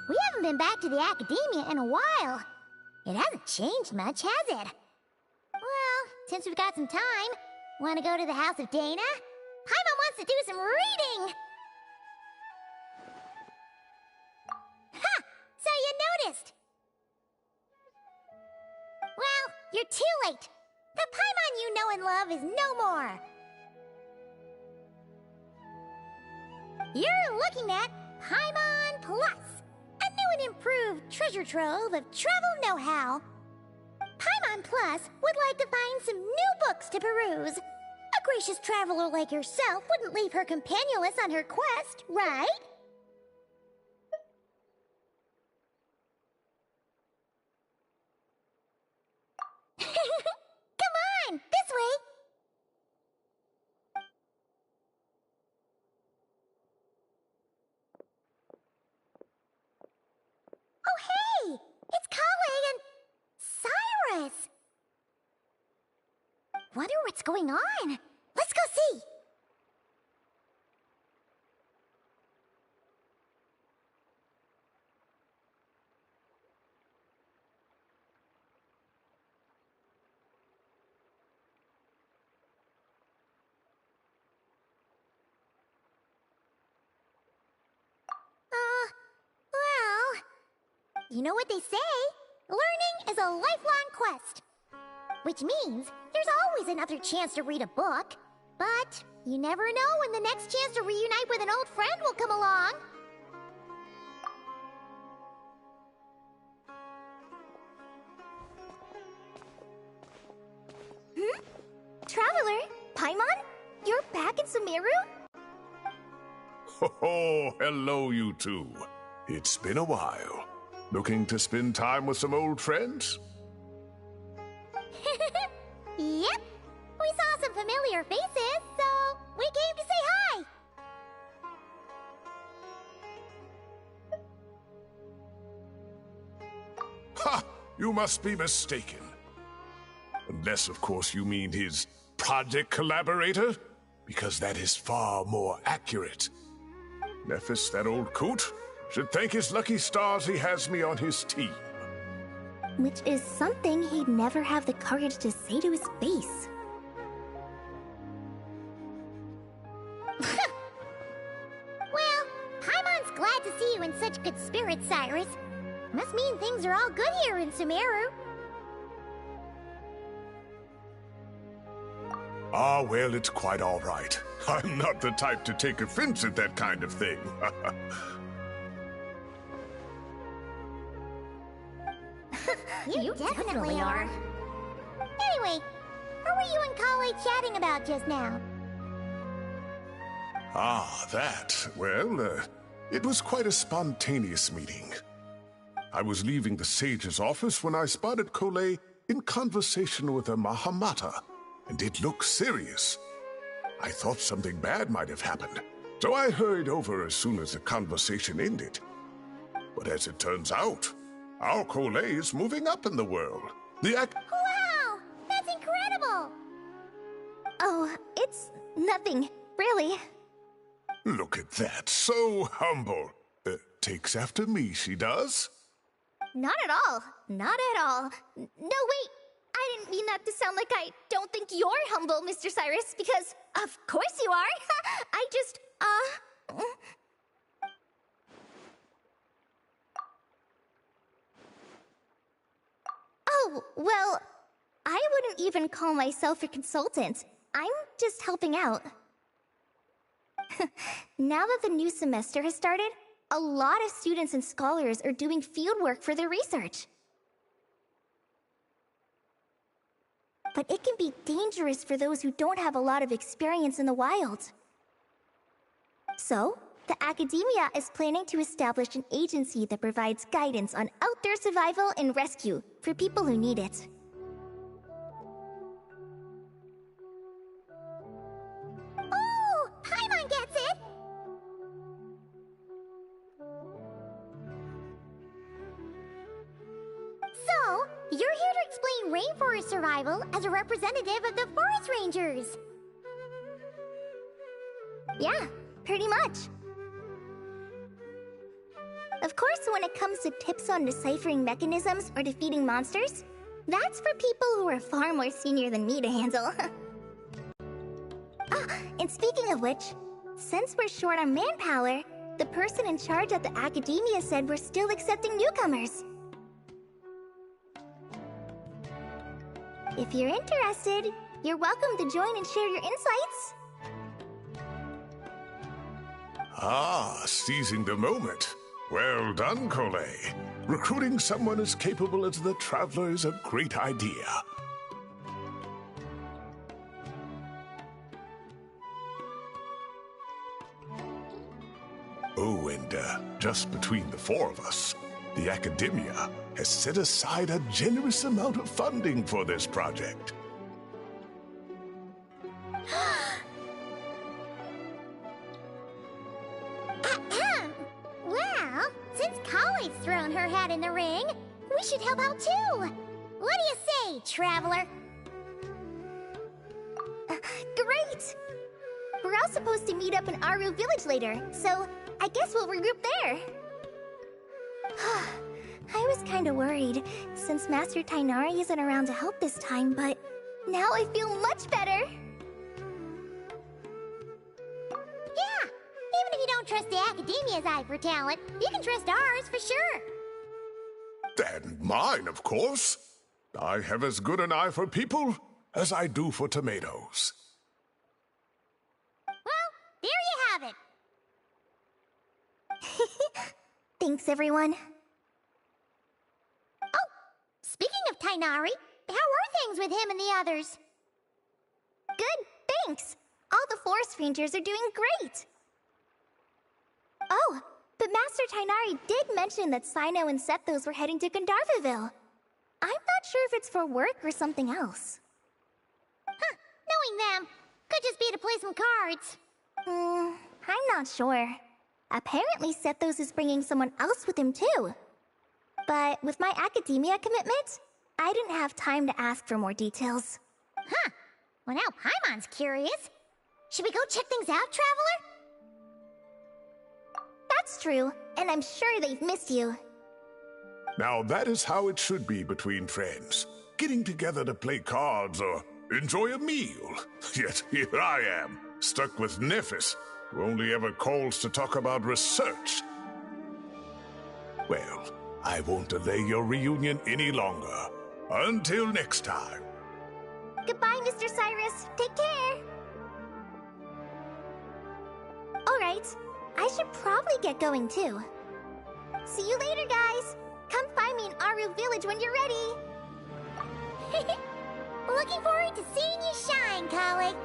We haven't been back to the academia in a while. It hasn't changed much, has it? Well, since we've got some time, want to go to the house of Dana? Paimon wants to do some reading! Ha! So you noticed! Well, you're too late. The Paimon you know and love is no more. You're looking at Paimon Plus, a new and improved treasure trove of travel know-how. Paimon Plus would like to find some new books to peruse. A gracious traveler like yourself wouldn't leave her companionless on her quest, right? Come on, this way! Oh, hey! It's Kale and Cyrus! Wonder what's going on. Let's go see! Well... You know what they say? Learning is a lifelong quest. Which means there's always another chance to read a book. But you never know when the next chance to reunite with an old friend will come along. Traveler, Paimon? You're back in Sumeru? Oh, hello, you two. It's been a while. Looking to spend time with some old friends? Yep. We saw some familiar faces, so we came to say hi. Ha! You must be mistaken. Unless, of course, you mean his project collaborator, because that is far more accurate. Nephis, that old coot, should thank his lucky stars he has me on his team. Which is something he'd never have the courage to say to his face. Well, Paimon's glad to see you in such good spirits, Cyrus. Must mean things are all good here in Sumeru. Ah, well, it's quite all right. I'm not the type to take offense at that kind of thing. You definitely are. Anyway, what were you and Kale chatting about just now? Ah, that. Well, it was quite a spontaneous meeting. I was leaving the sage's office when I spotted Kale in conversation with a Mahamata, and it looked serious. I thought something bad might have happened, so I hurried over as soon as the conversation ended. But as it turns out, our Kale is moving up in the world. Wow! That's incredible! Oh, it's nothing, really. Look at that, so humble. Takes after me, she does. Not at all. Not at all. No, wait! I didn't mean that to sound like I don't think you're humble, Mr. Cyrus, because of course you are. I just, Oh, well, I wouldn't even call myself a consultant. I'm just helping out. Now that the new semester has started, a lot of students and scholars are doing fieldwork for their research. But it can be dangerous for those who don't have a lot of experience in the wild. So, the academia is planning to establish an agency that provides guidance on outdoor survival and rescue for people who need it. Oh, Paimon gets it! So, you're here to explain rainforest survival as a representative of the Forest Rangers. Yeah, pretty much. Of course, when it comes to tips on deciphering mechanisms or defeating monsters, that's for people who are far more senior than me to handle. And speaking of which, since we're short on manpower, the person in charge at the academia said we're still accepting newcomers. If you're interested, you're welcome to join and share your insights. Ah, seizing the moment. Well done, Cole. Recruiting someone as capable as the Traveler is a great idea. Oh, and just between the four of us, the Academia has set aside a generous amount of funding for this project. Well, since Kali's thrown her hat in the ring, we should help out too. What do you say, Traveler? Great! We're all supposed to meet up in Aru Village later, so I guess we'll regroup there. I was kinda worried, since Master Tainari isn't around to help this time, but now I feel much better! Yeah! Even if you don't trust the Academia's eye for talent, you can trust ours for sure! And mine, of course. I have as good an eye for people as I do for tomatoes. Well, there you have it! Thanks, everyone. Oh, speaking of Tainari, how are things with him and the others? Good, thanks. All the Forest Rangers are doing great. Oh, but Master Tainari did mention that Sino and Sethos were heading to Gandharvaville. I'm not sure if it's for work or something else. Huh, knowing them, could just be to play some cards. I'm not sure. Apparently Sethos is bringing someone else with him too. But with my academia commitment, I didn't have time to ask for more details. Huh. Well, now Paimon's curious. Should we go check things out, Traveler? That's true, and I'm sure they've missed you. Now that is how it should be between friends. Getting together to play cards or enjoy a meal. Yet here I am, stuck with Nephis, who only ever calls to talk about research. Well, I won't delay your reunion any longer. Until next time. Goodbye, Mr. Cyrus. Take care. Alright, I should probably get going too. See you later, guys. Come find me in Aru Village when you're ready. Looking forward to seeing you shine, colleague.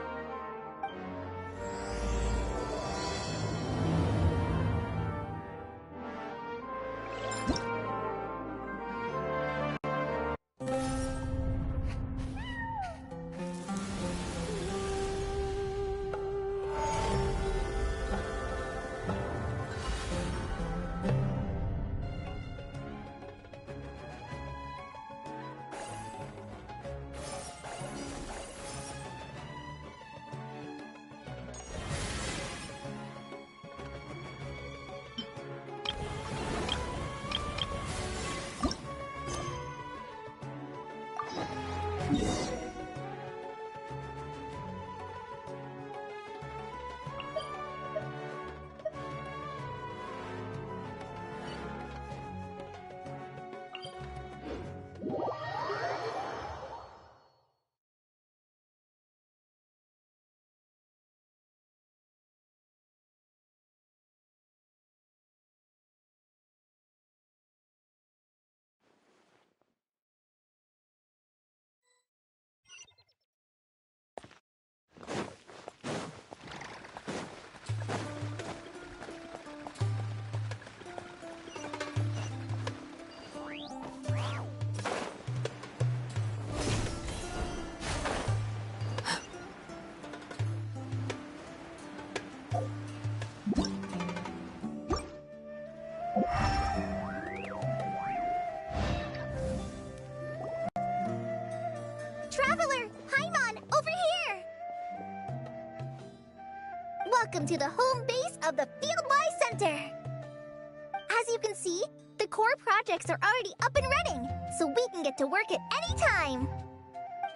Welcome to the home base of the Fieldwise Center. As you can see, the core projects are already up and running, so we can get to work at any time.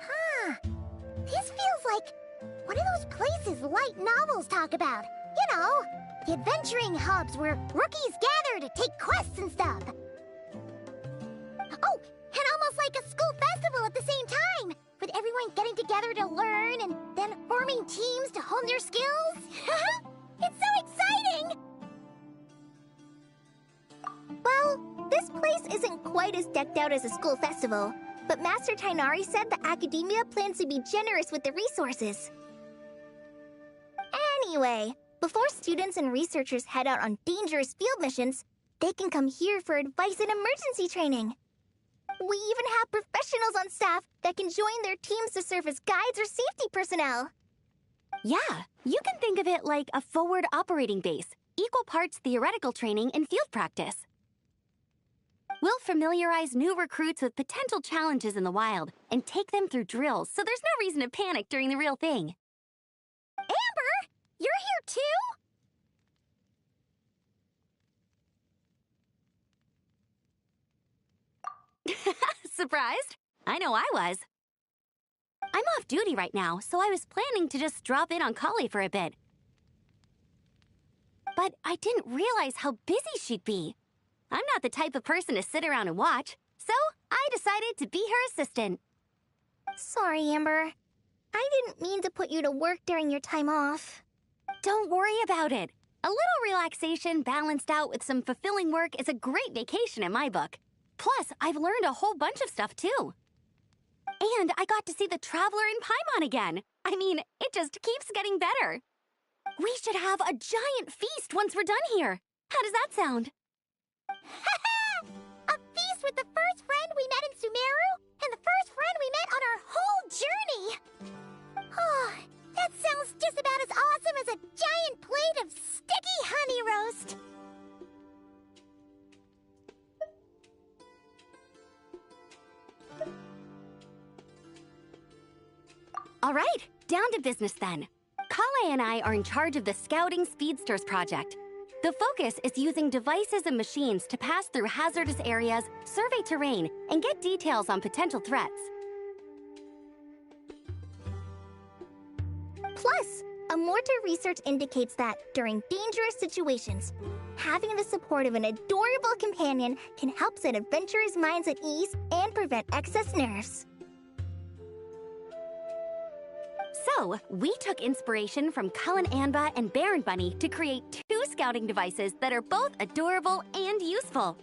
Huh. This feels like one of those places light novels talk about. You know, the adventuring hubs where rookies gather to take quests and stuff. Oh, and almost like a school festival at the same time, with everyone getting together to learn and then forming teams to hone their skills. It's so exciting! Well, this place isn't quite as decked out as a school festival, but Master Tainari said the Academia plans to be generous with the resources. Anyway, before students and researchers head out on dangerous field missions, they can come here for advice and emergency training. We even have professionals on staff that can join their teams to serve as guides or safety personnel. Yeah, you can think of it like a forward operating base, equal parts theoretical training and field practice. We'll familiarize new recruits with potential challenges in the wild and take them through drills so there's no reason to panic during the real thing. Amber, you're here too? Surprised? I know I was. I'm off duty right now, so I was planning to just drop in on Kali for a bit. But I didn't realize how busy she'd be. I'm not the type of person to sit around and watch, so I decided to be her assistant. Sorry, Amber. I didn't mean to put you to work during your time off. Don't worry about it. A little relaxation balanced out with some fulfilling work is a great vacation in my book. Plus, I've learned a whole bunch of stuff, too. And I got to see the Traveler in Paimon again. I mean, it just keeps getting better. We should have a giant feast once we're done here. How does that sound? A feast with the first friend we met in Sumeru and the first friend we met on our whole journey. Oh, that sounds just about as awesome as a giant plate of sticky honey roast. All right, down to business then. Kale and I are in charge of the Scouting Speedsters project. The focus is using devices and machines to pass through hazardous areas, survey terrain, and get details on potential threats. Plus, a mortar research indicates that during dangerous situations, having the support of an adorable companion can help set adventurers' minds at ease and prevent excess nerves. So, we took inspiration from Cullen Anba and Baron Bunny to create 2 scouting devices that are both adorable and useful.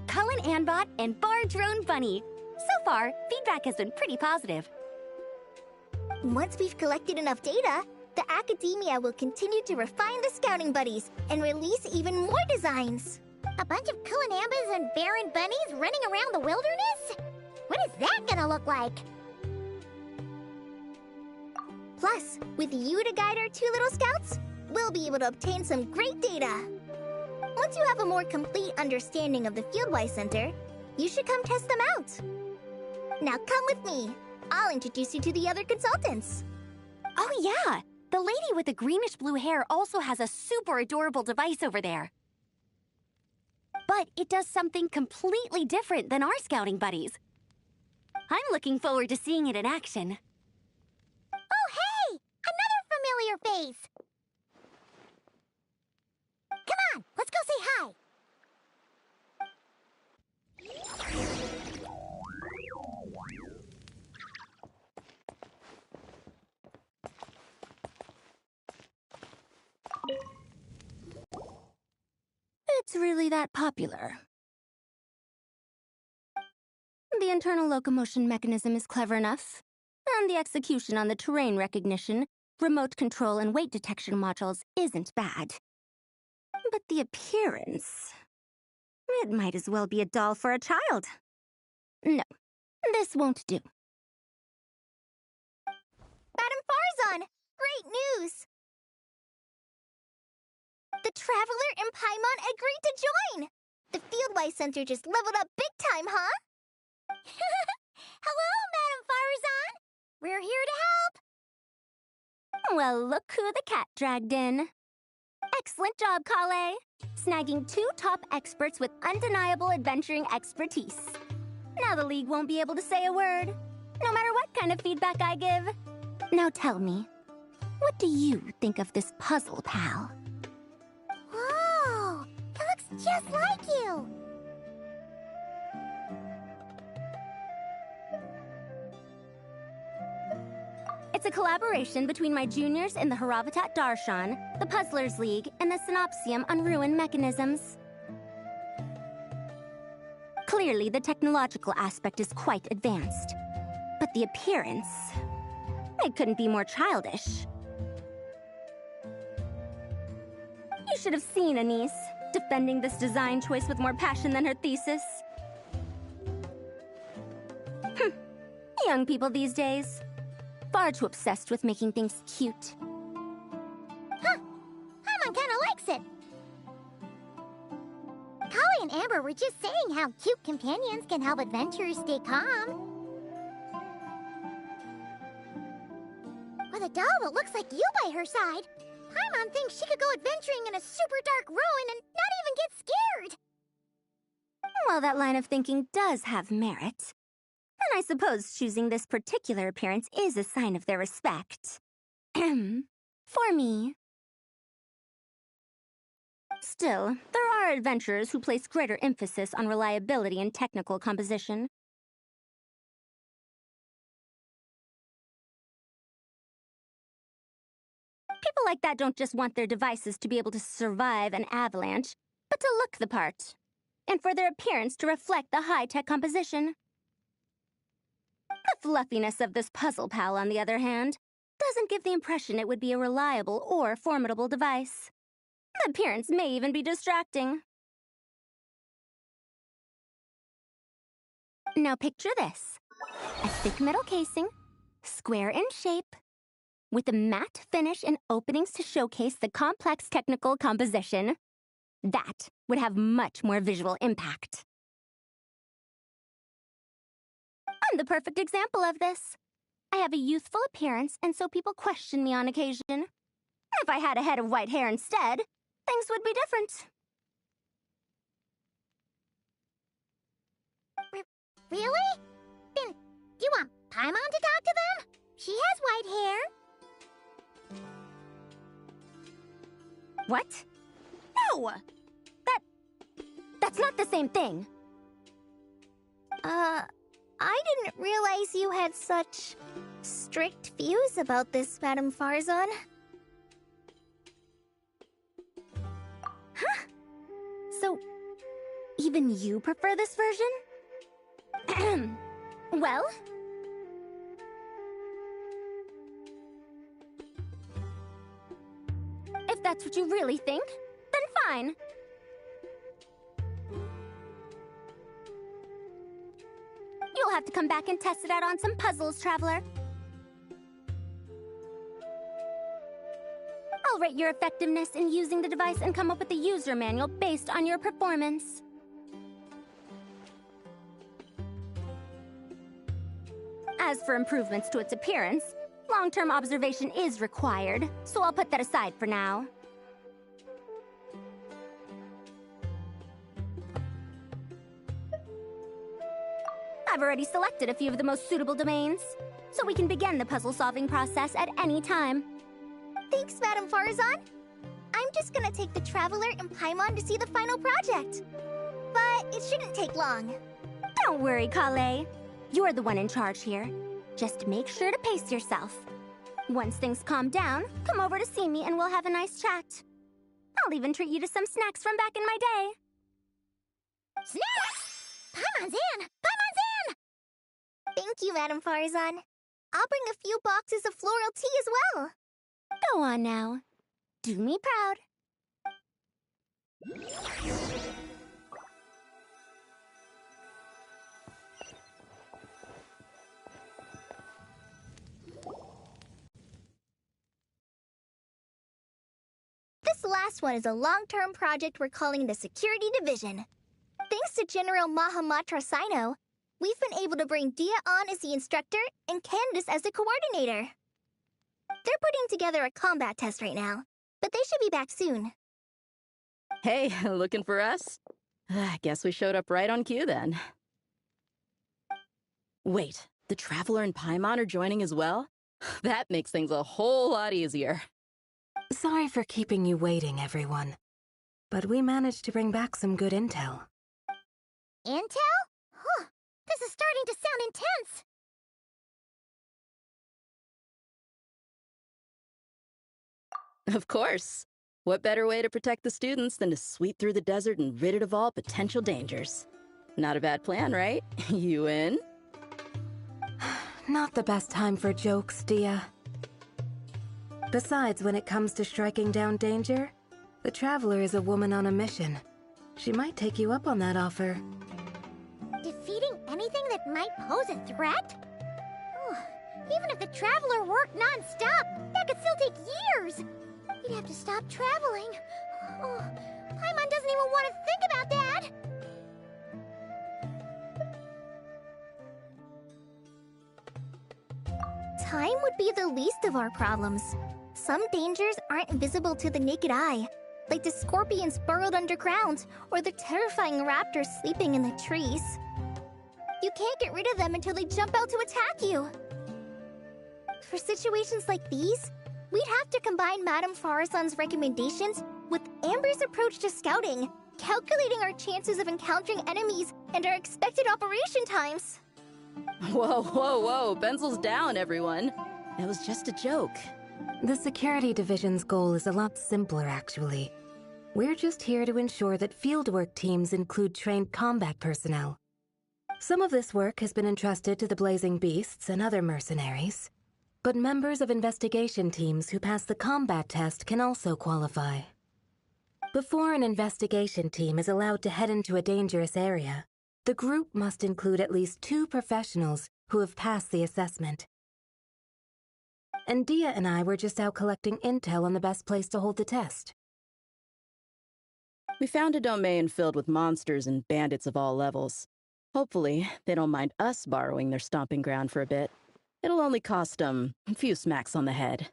Cullen Anbot and Bar Drone Bunny. So far, feedback has been pretty positive. Once we've collected enough data, the Academia will continue to refine the scouting buddies and release even more designs. A bunch of Kulanambas and Baron Bunnies running around the wilderness? What is that gonna look like? Plus, with you to guide our 2 little scouts, we'll be able to obtain some great data. Once you have a more complete understanding of the Fieldwise Center, you should come test them out. Now come with me. I'll introduce you to the other consultants. Oh yeah, the lady with the greenish-blue hair also has a super adorable device over there. But it does something completely different than our scouting buddies. I'm looking forward to seeing it in action. Oh, hey! Another familiar face! Come on, let's go say hi! It's really that popular. The internal locomotion mechanism is clever enough, and the execution on the terrain recognition, remote control, and weight detection modules isn't bad. But the appearance... it might as well be a doll for a child. No, this won't do. Madam Farzan! Great news! The Traveler and Paimon agreed to join! The Fieldwise Center just leveled up big time, huh? Hello, Madam Farzan! We're here to help! Well, look who the cat dragged in. Excellent job, Kale! Snagging 2 top experts with undeniable adventuring expertise. Now the League won't be able to say a word, no matter what kind of feedback I give. Now tell me, what do you think of this puzzle, pal? Whoa! It looks just like you! It's a collaboration between my juniors in the Haravatat Darshan, the Puzzlers League, and the Synopsium on Ruin Mechanisms. Clearly, the technological aspect is quite advanced. But the appearance... it couldn't be more childish. You should have seen Anise, defending this design choice with more passion than her thesis. Young people these days. Far too obsessed with making things cute. Huh. Paimon kinda likes it. Kali and Amber were just saying how cute companions can help adventurers stay calm. With a doll that looks like you by her side, Paimon thinks she could go adventuring in a super dark ruin and not even get scared. Well, that line of thinking does have merit. And I suppose choosing this particular appearance is a sign of their respect. For me. Still, there are adventurers who place greater emphasis on reliability and technical composition. People like that don't just want their devices to be able to survive an avalanche, but to look the part, and for their appearance to reflect the high-tech composition. The fluffiness of this puzzle pal, on the other hand, doesn't give the impression it would be a reliable or formidable device. The appearance may even be distracting. Now picture this. A thick metal casing, square in shape, with a matte finish and openings to showcase the complex technical composition. That would have much more visual impact. I'm the perfect example of this. I have a youthful appearance, and so people question me on occasion. If I had a head of white hair instead, things would be different. Really? Then, do you want Paimon to talk to them? She has white hair. What? No! That's not the same thing. I didn't realize you had such strict views about this, Madame Farzan. Huh? So, even you prefer this version? Well? If that's what you really think, then fine. You'll have to come back and test it out on some puzzles, Traveler. I'll rate your effectiveness in using the device and come up with a user manual based on your performance. As for improvements to its appearance, long-term observation is required, so I'll put that aside for now. I've already selected a few of the most suitable domains, so we can begin the puzzle-solving process at any time. Thanks, Madame Farzan. I'm just gonna take the Traveler and Paimon to see the final project. But it shouldn't take long. Don't worry, Kale. You're the one in charge here. Just make sure to pace yourself. Once things calm down, come over to see me and we'll have a nice chat. I'll even treat you to some snacks from back in my day. Snacks! Paimon's in! Paimon's in! Thank you, Madame Farzan. I'll bring a few boxes of floral tea as well. Go on now. Do me proud. This last one is a long-term project we're calling the Security Division. Thanks to General Mahamatra Sino, we've been able to bring Dia on as the instructor and Candace as the coordinator. They're putting together a combat test right now, but they should be back soon. Hey, looking for us? Guess we showed up right on cue then. Wait, the Traveler and Paimon are joining as well? That makes things a whole lot easier. Sorry for keeping you waiting, everyone. But we managed to bring back some good intel. Intel? Huh. This is starting to sound intense. Of course. What better way to protect the students than to sweep through the desert and rid it of all potential dangers? Not a bad plan, right? You in? Not the best time for jokes, Dia. Besides, when it comes to striking down danger, the Traveler is a woman on a mission. She might take you up on that offer. Defeating anything that might pose a threat? Even if the Traveler worked non-stop, that could still take years. We'd have to stop traveling. Paimon doesn't even want to think about that. Time would be the least of our problems. Some dangers aren't visible to the naked eye, like the scorpions burrowed underground or the terrifying raptors sleeping in the trees. You can't get rid of them until they jump out to attack you. For situations like these, we'd have to combine Madame Farason's recommendations with Amber's approach to scouting, calculating our chances of encountering enemies and our expected operation times. Whoa, whoa, whoa, pencils down, everyone. It was just a joke. The Security Division's goal is a lot simpler, actually. We're just here to ensure that fieldwork teams include trained combat personnel. Some of this work has been entrusted to the Blazing Beasts and other mercenaries, but members of investigation teams who pass the combat test can also qualify. Before an investigation team is allowed to head into a dangerous area, the group must include at least 2 professionals who have passed the assessment. And Dia and I were just out collecting intel on the best place to hold the test. We found a domain filled with monsters and bandits of all levels. Hopefully, they don't mind us borrowing their stomping ground for a bit. It'll only cost a few smacks on the head.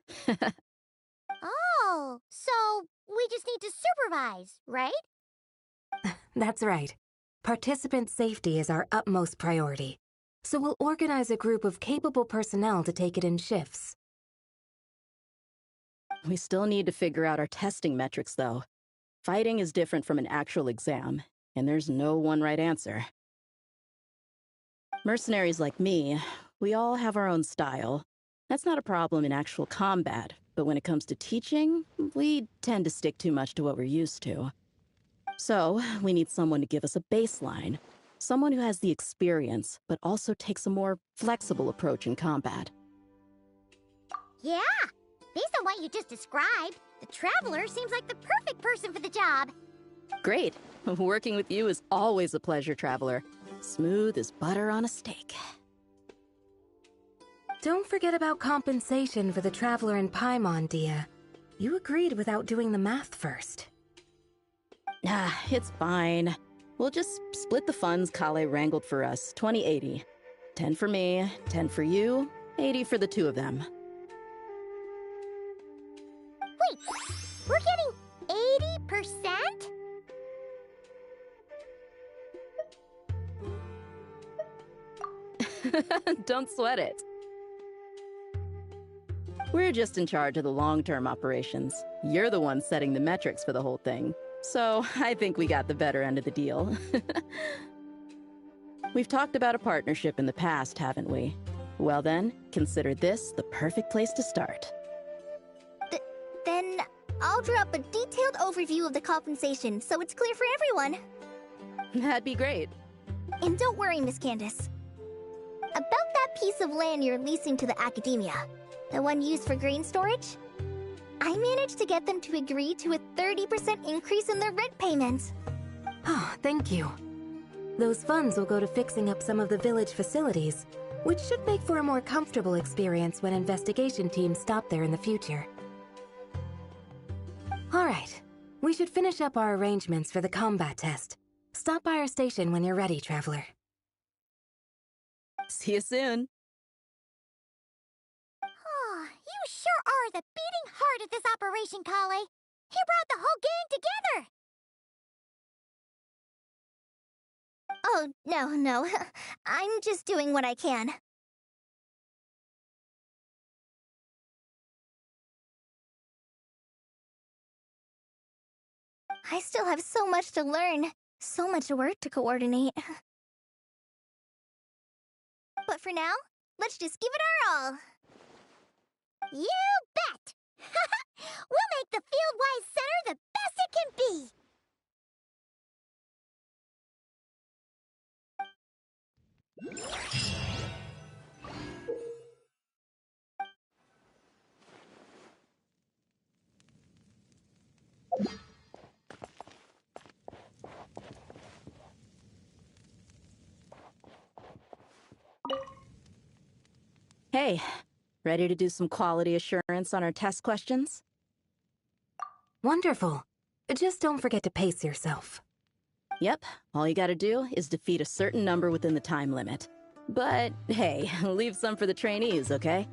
Oh, so we just need to supervise, right? That's right. Participant safety is our utmost priority, so we'll organize a group of capable personnel to take it in shifts. We still need to figure out our testing metrics, though. Fighting is different from an actual exam, and there's no one right answer. Mercenaries like me, we all have our own style. That's not a problem in actual combat, but when it comes to teaching, we tend to stick too much to what we're used to. So, we need someone to give us a baseline. Someone who has the experience, but also takes a more flexible approach in combat. Yeah, based on what you just described, the Traveler seems like the perfect person for the job. Great. Working with you is always a pleasure, Traveler. Smooth as butter on a steak. Don't forget about compensation for the Traveler and Paimon, Dia. You agreed without doing the math first. It's fine. We'll just split the funds Kale wrangled for us, 20-80. 10 for me, 10 for you, 80 for the 2 of them. Wait, we're getting 80%? Don't sweat it. We're just in charge of the long-term operations. You're the one setting the metrics for the whole thing. So, I think we got the better end of the deal. We've talked about a partnership in the past, haven't we? Well then, consider this the perfect place to start. Then I'll drop a detailed overview of the compensation so it's clear for everyone. That'd be great. And don't worry, Miss Candace. About that piece of land you're leasing to the academia, the one used for grain storage, I managed to get them to agree to a 30% increase in their rent payments. Oh, thank you. Those funds will go to fixing up some of the village facilities, which should make for a more comfortable experience when investigation teams stop there in the future. All right, we should finish up our arrangements for the combat test. Stop by our station when you're ready, Traveler. See you soon. You sure are the beating heart of this operation, Kale. He brought the whole gang together. Oh, no. I'm just doing what I can. I still have so much to learn, so much work to coordinate. But for now, let's just give it our all. You bet! We'll make the Fieldwise Center the best it can be! Hey, ready to do some quality assurance on our test questions? Wonderful. Just don't forget to pace yourself. Yep, all you gotta do is defeat a certain number within the time limit. But hey, leave some for the trainees, okay?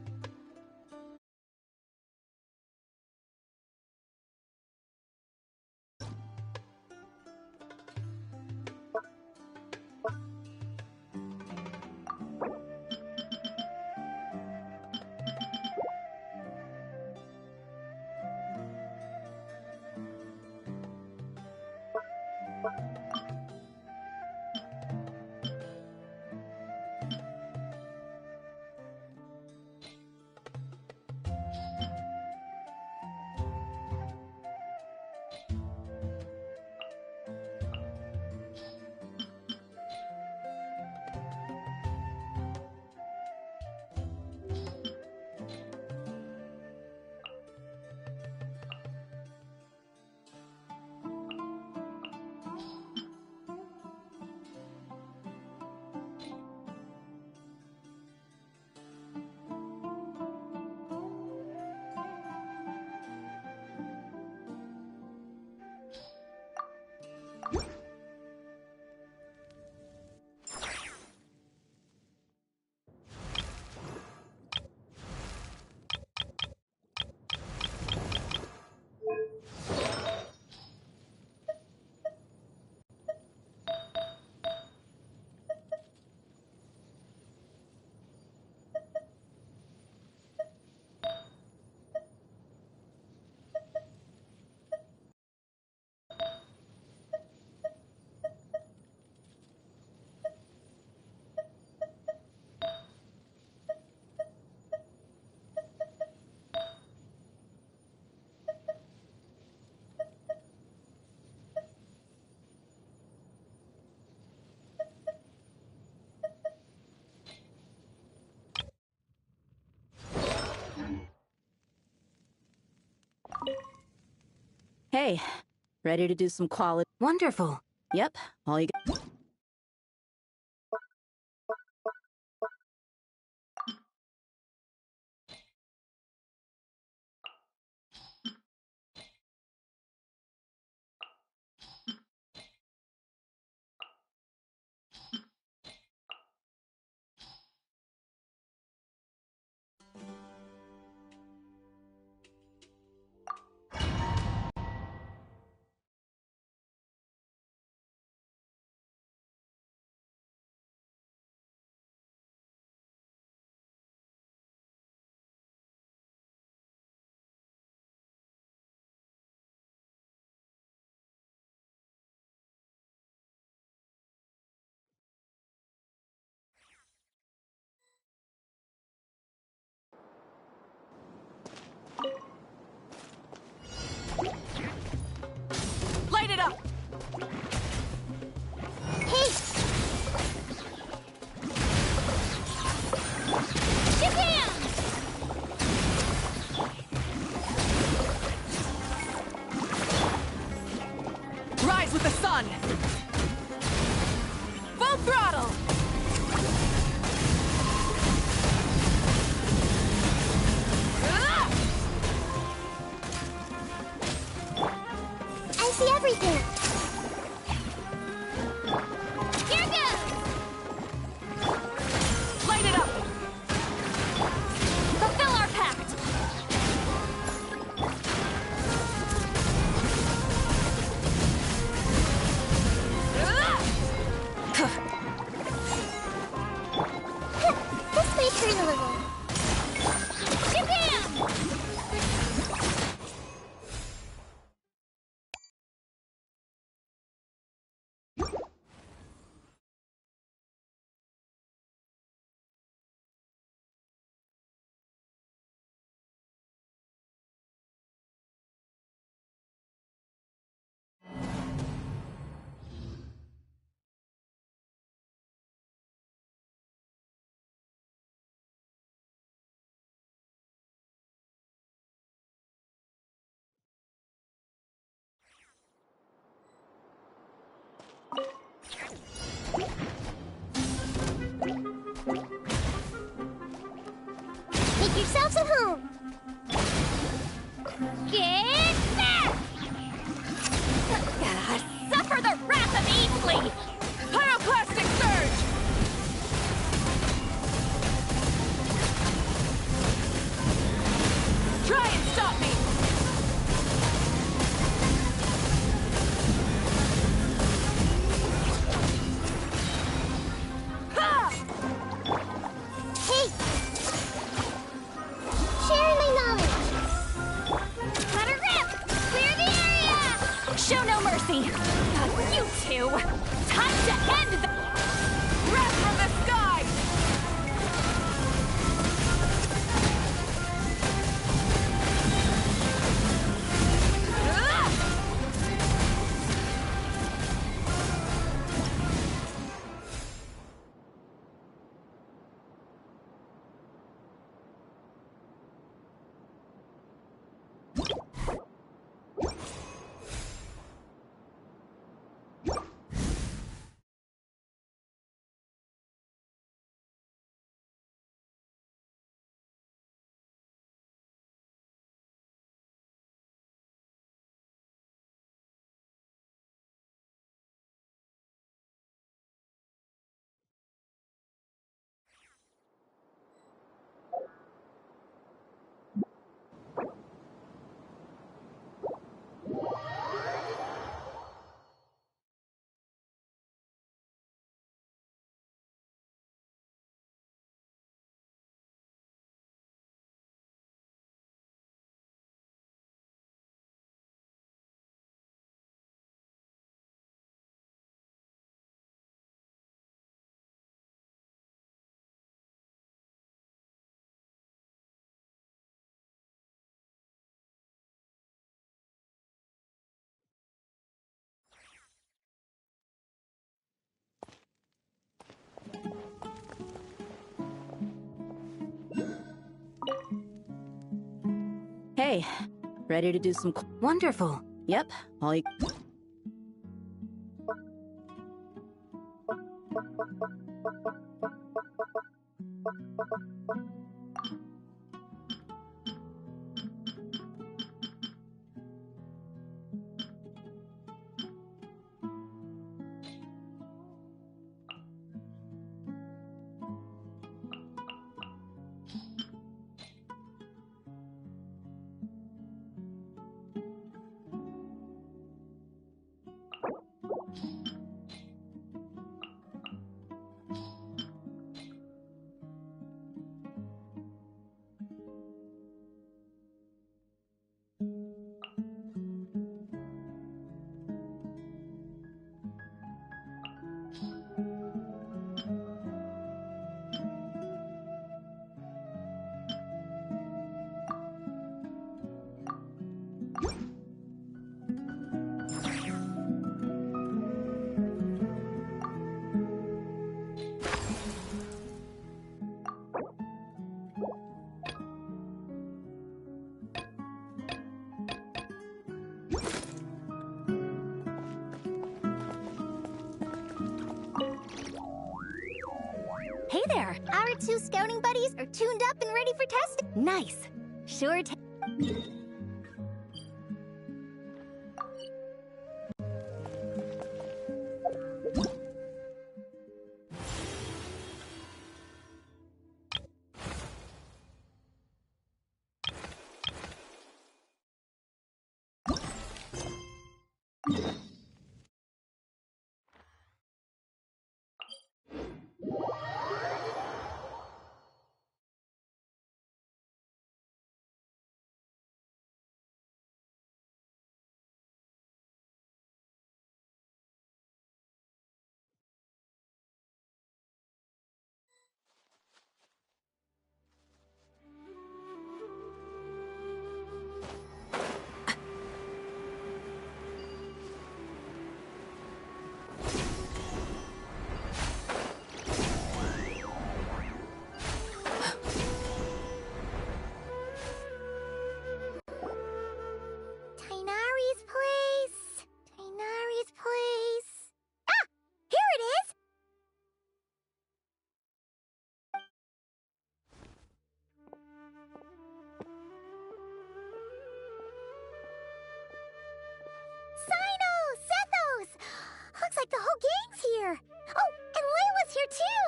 Hey, ready to do some quality... Wonderful. Yep, all you got... Light it up! Hey! Shazam! Rise with the sun! Full throttle! I see everything! Here goes! Light it up! Fulfill our pact! mercy! You two! Time to end the... Wrath from the sky! Hey, ready to do some... Wonderful. Yep, all you... Hey there! Our two scouting buddies are tuned up and ready for testing. Nice. Sure Tainari's place. Tainari's place. Ah! Here it is! Sino! Sethos! Looks like the whole gang's here. Oh, and Layla's here too!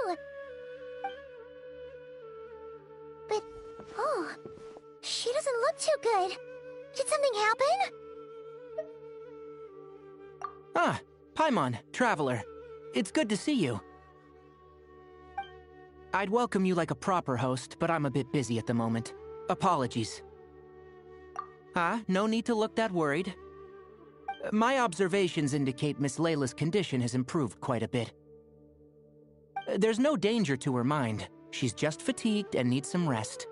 But, oh, she doesn't look too good. Did something happen? Ah, Paimon, Traveler. It's good to see you. I'd welcome you like a proper host, but I'm a bit busy at the moment. Apologies. No need to look that worried. My observations indicate Miss Layla's condition has improved quite a bit. There's no danger to her mind. She's just fatigued and needs some rest.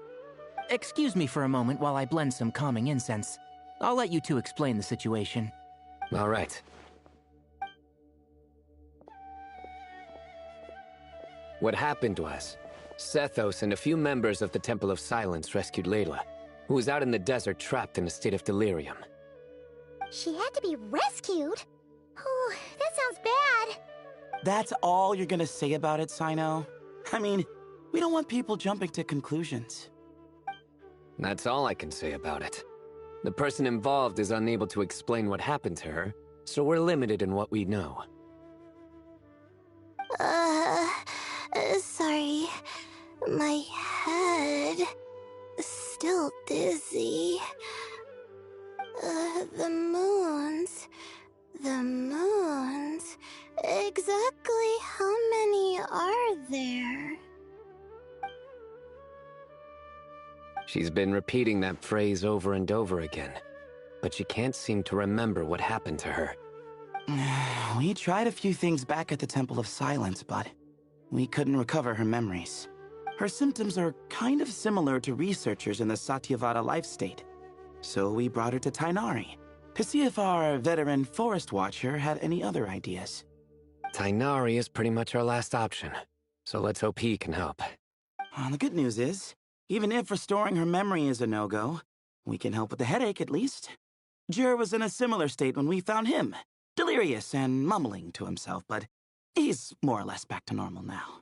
Excuse me for a moment while I blend some calming incense. I'll let you two explain the situation. All right. What happened was, Sethos and a few members of the Temple of Silence rescued Layla, who was out in the desert trapped in a state of delirium. She had to be rescued? Oh, that sounds bad. That's all you're gonna say about it, Sino? I mean, we don't want people jumping to conclusions. That's all I can say about it. The person involved is unable to explain what happened to her, so we're limited in what we know. Sorry. My head... still dizzy. The moons... Exactly how many are there? She's been repeating that phrase over and over again, but she can't seem to remember what happened to her. We tried a few things back at the Temple of Silence, but we couldn't recover her memories. Her symptoms are kind of similar to researchers in the Satyavada life state. So we brought her to Tainari to see if our veteran forest watcher had any other ideas. Tainari is pretty much our last option, so let's hope he can help. The good news is, even if restoring her memory is a no-go, we can help with the headache at least. Jur was in a similar state when we found him, delirious and mumbling to himself, but he's more or less back to normal now.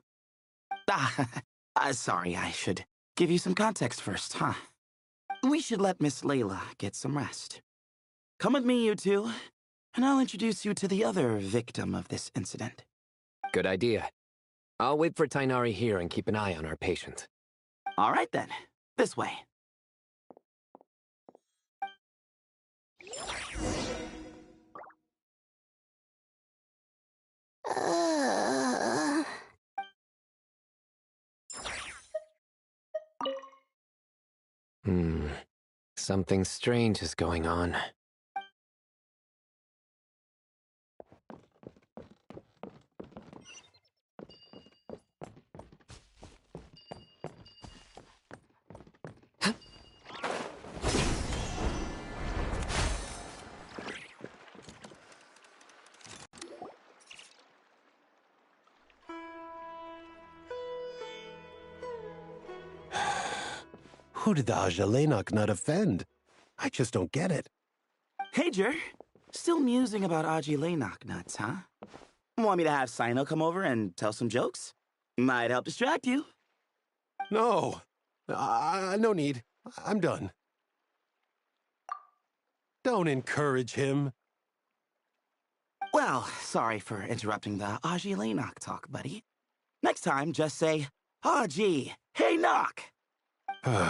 Sorry, I should give you some context first, huh? We should let Miss Layla get some rest. Come with me, you two, and I'll introduce you to the other victim of this incident. Good idea. I'll wait for Tainari here and keep an eye on our patient. All right then, this way. Something strange is going on. Who did the Ajalenok nut offend? I just don't get it. Hey, Jur. Still musing about Aji nuts, huh? Want me to have Sino come over and tell some jokes? Might help distract you. No. No need. I'm done. Don't encourage him. Well, sorry for interrupting the Aji talk, buddy. Next time, just say, Aji, hey, knock! Hold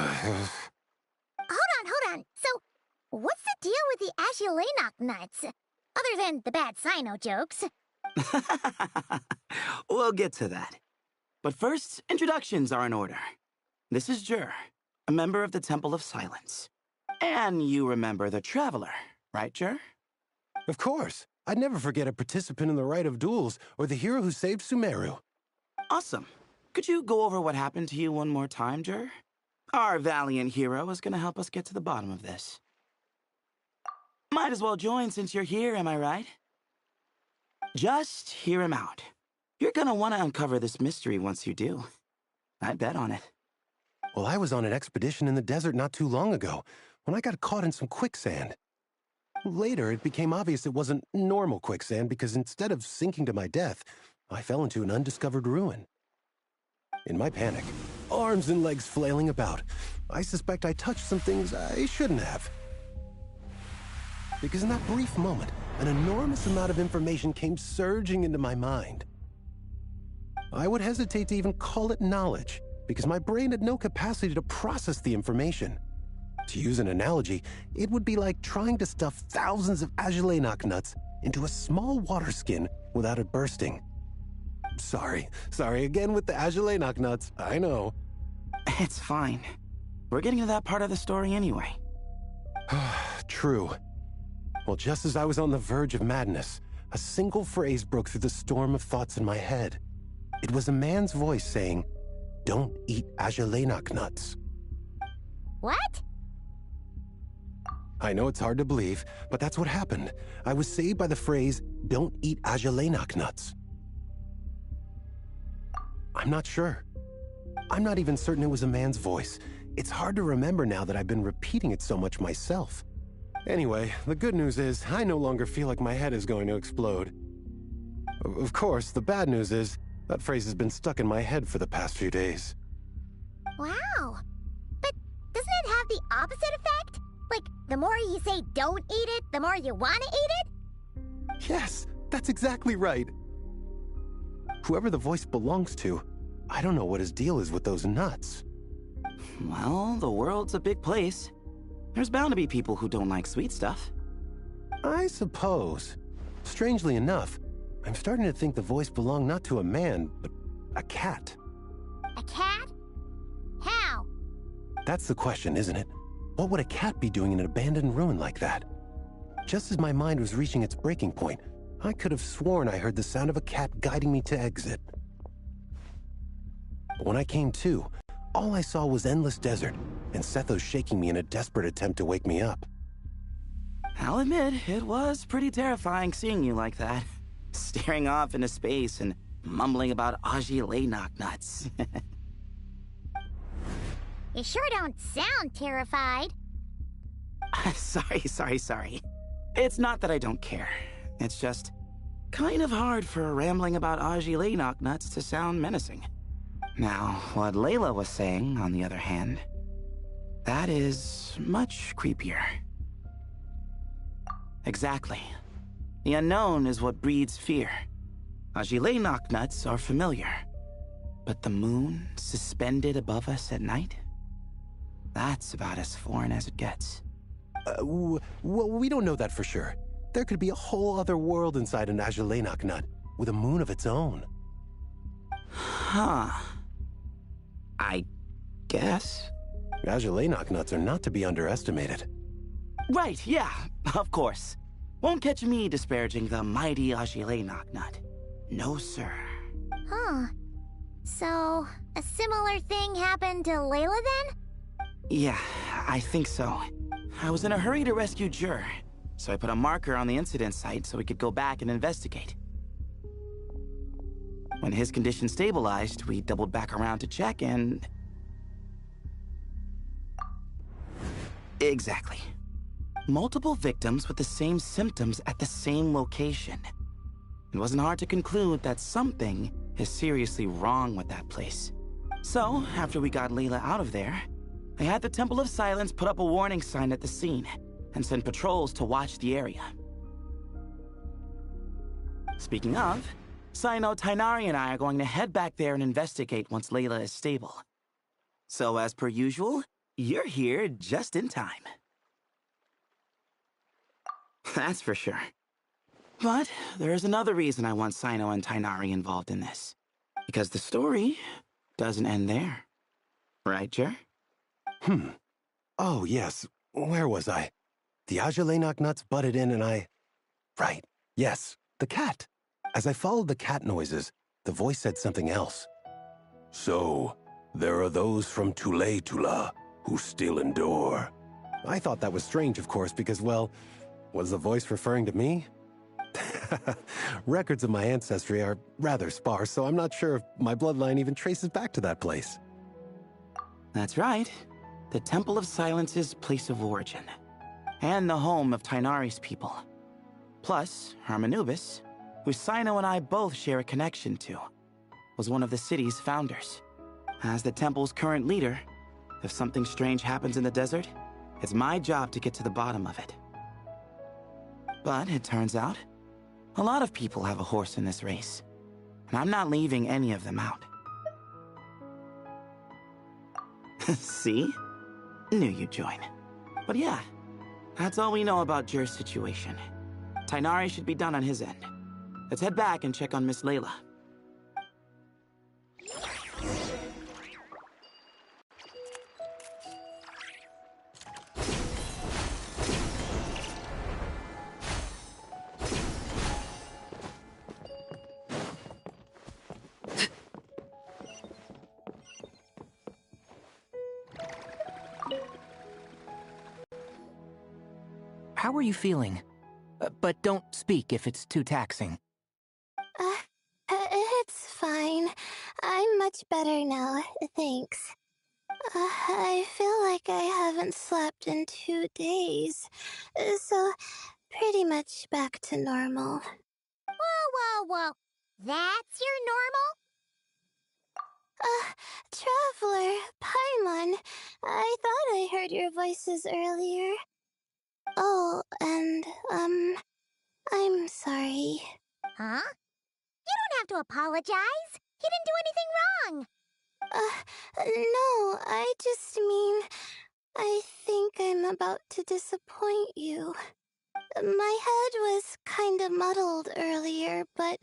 on. So, what's the deal with the Agilenok nuts? Other than the bad Sino jokes. We'll get to that. But first, introductions are in order. This is Jur, a member of the Temple of Silence. And you remember the Traveler, right, Jur? Of course. I'd never forget a participant in the Rite of Duels or the hero who saved Sumeru. Awesome. Could you go over what happened to you one more time, Jur? Our valiant hero is gonna help us get to the bottom of this. Might as well join since you're here, am I right? Just hear him out. You're gonna want to uncover this mystery once you do. I'd bet on it. Well, I was on an expedition in the desert not too long ago when I got caught in some quicksand. Later, it became obvious it wasn't normal quicksand because instead of sinking to my death, I fell into an undiscovered ruin. In my panic, arms and legs flailing about, I suspect I touched some things I shouldn't have. Because in that brief moment, an enormous amount of information came surging into my mind. I would hesitate to even call it knowledge, because my brain had no capacity to process the information. To use an analogy, it would be like trying to stuff thousands of Agilenok nuts into a small water skin without it bursting. Sorry again with the Agilenok nuts, I know. It's fine. We're getting to that part of the story anyway. True. Well, just as I was on the verge of madness, a single phrase broke through the storm of thoughts in my head. It was a man's voice saying, "Don't eat Ajalainak nuts." What? I know it's hard to believe, but that's what happened. I was saved by the phrase, "Don't eat Ajalainak nuts." I'm not sure. I'm not even certain it was a man's voice. It's hard to remember now that I've been repeating it so much myself. Anyway, the good news is I no longer feel like my head is going to explode. Of course, the bad news is that phrase has been stuck in my head for the past few days. Wow. But doesn't it have the opposite effect? Like, the more you say don't eat it, the more you want to eat it? Yes, that's exactly right. Whoever the voice belongs to, I don't know what his deal is with those nuts. Well, the world's a big place. There's bound to be people who don't like sweet stuff. I suppose. Strangely enough, I'm starting to think the voice belonged not to a man, but a cat. A cat? How? That's the question, isn't it? What would a cat be doing in an abandoned ruin like that? Just as my mind was reaching its breaking point, I could have sworn I heard the sound of a cat guiding me to exit. But when I came to, all I saw was endless desert, and Sethos shaking me in a desperate attempt to wake me up. I'll admit, it was pretty terrifying seeing you like that. Staring off into space and mumbling about Ajalainak nuts. You sure don't sound terrified. Sorry. It's not that I don't care. It's just kind of hard for rambling about Ajalainak nuts to sound menacing. Now, what Layla was saying, on the other hand, that is much creepier. Exactly. The unknown is what breeds fear. Ajalainak nuts are familiar. But the moon suspended above us at night? That's about as foreign as it gets. Well, we don't know that for sure. There could be a whole other world inside an Ajalainak nut, with a moon of its own. Huh. I guess. Ajalainak nuts are not to be underestimated. Right, yeah, of course. Won't catch me disparaging the mighty Ajalainak nut. No, sir. Huh. So, a similar thing happened to Layla then? Yeah, I think so. I was in a hurry to rescue Jur, so I put a marker on the incident site so we could go back and investigate. When his condition stabilized, we doubled back around to check and... Exactly. Multiple victims with the same symptoms at the same location. It wasn't hard to conclude that something is seriously wrong with that place. So, after we got Layla out of there, I had the Temple of Silence put up a warning sign at the scene and send patrols to watch the area. Speaking of, Sino, Tainari, and I are going to head back there and investigate once Layla is stable. So, as per usual, you're here just in time. That's for sure. But there's another reason I want Sino and Tainari involved in this. Because the story doesn't end there. Right, Jer? Oh, yes. Where was I? The Ajalainak nuts butted in and I... Right. Yes, the cat. As I followed the cat noises, the voice said something else. So, there are those from Tula who still endure. I thought that was strange, of course, because, well, was the voice referring to me? Records of my ancestry are rather sparse, so I'm not sure if my bloodline even traces back to that place. That's right. The Temple of Silence's place of origin. And the home of Tainari's people. Plus, Hermanubis, who Sino and I both share a connection to, was one of the city's founders. As the temple's current leader, if something strange happens in the desert, it's my job to get to the bottom of it. But it turns out, a lot of people have a horse in this race, and I'm not leaving any of them out. See? Knew you'd join. But yeah, that's all we know about Jur's situation. Tainari should be done on his end. Let's head back and check on Miss Layla. how are you feeling? But don't speak if it's too taxing. It's fine. I'm much better now, thanks. I feel like I haven't slept in 2 days, so pretty much back to normal. Whoa. That's your normal? Traveler, Paimon, I thought I heard your voices earlier. Oh, and, I'm sorry. Huh? You don't have to apologize. You didn't do anything wrong. No, I just mean, I think I'm about to disappoint you. My head was kinda muddled earlier, but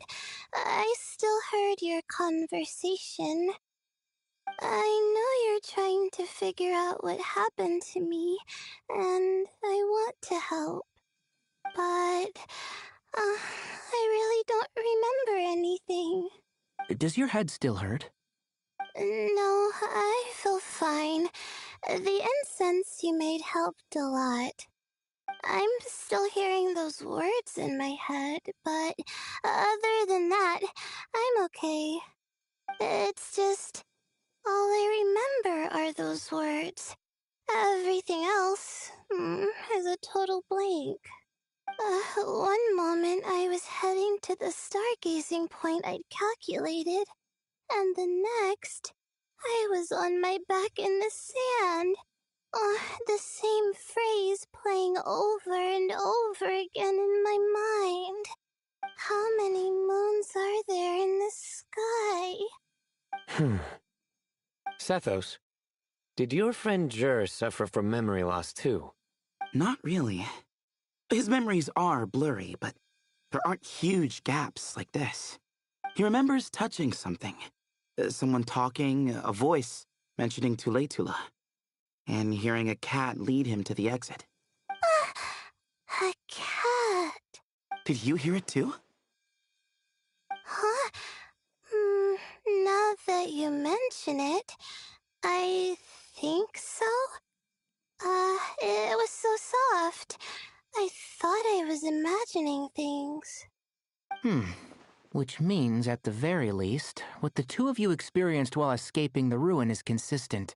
I still heard your conversation. I know you're trying to figure out what happened to me, and I want to help. But, I really don't remember anything. Does your head still hurt? No, I feel fine. The incense you made helped a lot. I'm still hearing those words in my head, but other than that, I'm okay. It's just, all I remember are those words. Everything else is a total blank. One moment I was heading to the stargazing point I'd calculated, and the next, I was on my back in the sand. The same phrase playing over and over again in my mind. How many moons are there in the sky? Sethos, did your friend Jur suffer from memory loss too? Not really. His memories are blurry, but there aren't huge gaps like this. He remembers touching something. Someone talking, a voice mentioning Tuletula, and hearing a cat lead him to the exit. A cat? Did you hear it too? Huh? Now that you mention it, I think so. It was so soft. I thought I was imagining things. Which means, at the very least, what the two of you experienced while escaping the ruin is consistent.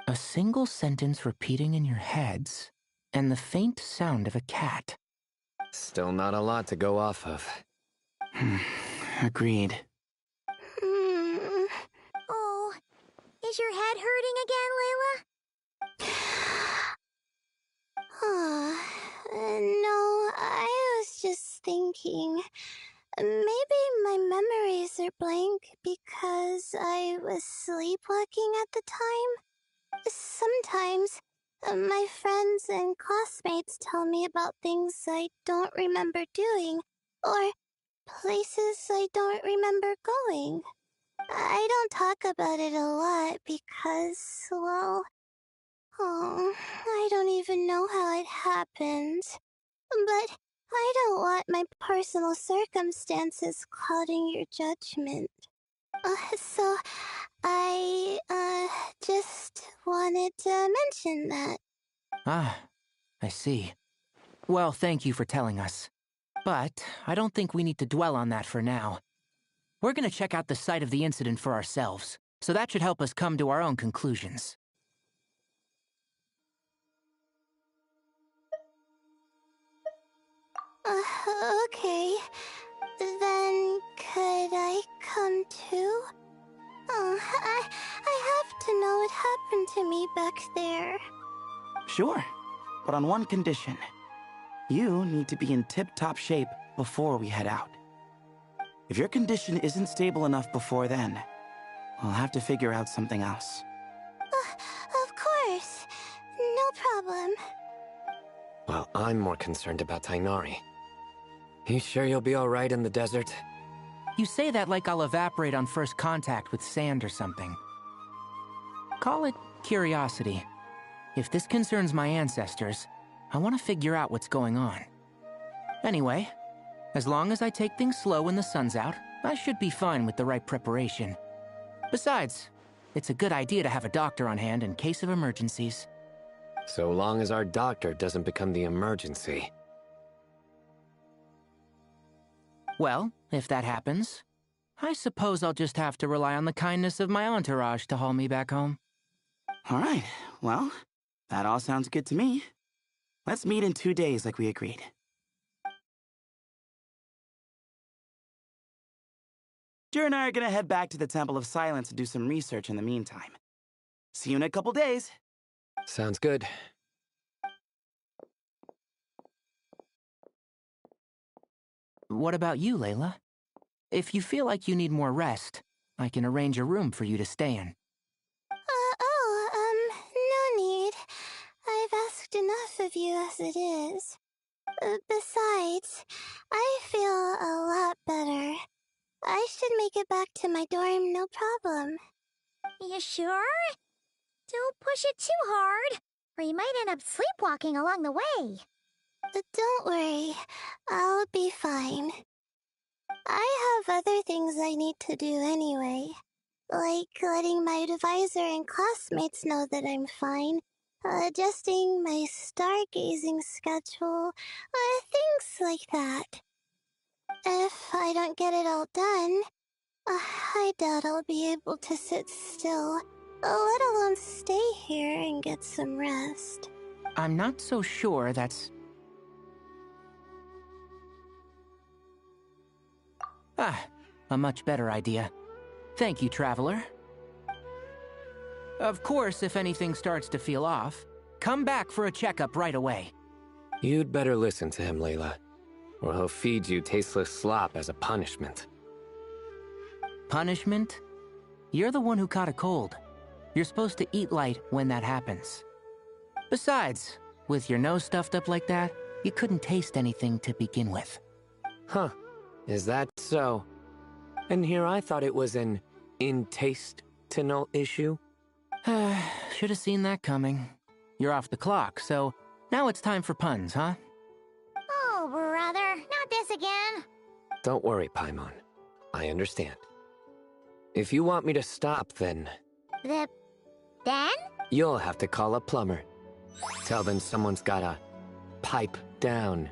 A single sentence repeating in your heads, and the faint sound of a cat. Still not a lot to go off of. Agreed. Oh, is your head hurting again, Layla? No, I was just thinking. Maybe my memories are blank because I was sleepwalking at the time. Sometimes, my friends and classmates tell me about things I don't remember doing, or places I don't remember going. I don't talk about it a lot because, well, I don't even know how it happened. But I don't want my personal circumstances clouding your judgment. So I, just wanted to mention that. Ah, I see. Well, thank you for telling us. But I don't think we need to dwell on that for now. We're gonna check out the site of the incident for ourselves, so that should help us come to our own conclusions. Okay. Then could I come too? I have to know what happened to me back there. Sure, but on one condition. You need to be in tip-top shape before we head out. If your condition isn't stable enough before then, we'll have to figure out something else. Of course. No problem. Well, I'm more concerned about Tainari. You sure you'll be alright in the desert? You say that like I'll evaporate on first contact with sand or something. Call it curiosity. If this concerns my ancestors, I want to figure out what's going on. Anyway, as long as I take things slow when the sun's out, I should be fine with the right preparation. Besides, it's a good idea to have a doctor on hand in case of emergencies. So long as our doctor doesn't become the emergency. Well, if that happens, I suppose I'll just have to rely on the kindness of my entourage to haul me back home. All right, well, that all sounds good to me. Let's meet in 2 days like we agreed. Jer and I are gonna head back to the Temple of Silence to do some research in the meantime. See you in a couple days. Sounds good. What about you, Layla? If you feel like you need more rest, I can arrange a room for you to stay in. No need. I've asked enough of you as it is. Besides, I feel a lot better. I should make it back to my dorm, no problem. You sure? Don't push it too hard, or you might end up sleepwalking along the way. Don't worry, I'll be fine. I have other things I need to do anyway, like letting my advisor and classmates know that I'm fine, adjusting my stargazing schedule, things like that. If I don't get it all done, I doubt I'll be able to sit still, let alone stay here and get some rest. I'm not so sure that's... a much better idea. Thank you, Traveler. Of course, if anything starts to feel off, come back for a checkup right away. You'd better listen to him, Layla, or he'll feed you tasteless slop as a punishment. Punishment? You're the one who caught a cold. You're supposed to eat light when that happens. Besides, with your nose stuffed up like that, you couldn't taste anything to begin with. Huh. Is that so? And here I thought it was an in-taste-to-no issue. Should have seen that coming. You're off the clock, so now it's time for puns, huh? Oh, brother, not this again. Don't worry, Paimon. I understand. If you want me to stop, then... Then? You'll have to call a plumber. Tell them someone's gotta pipe down.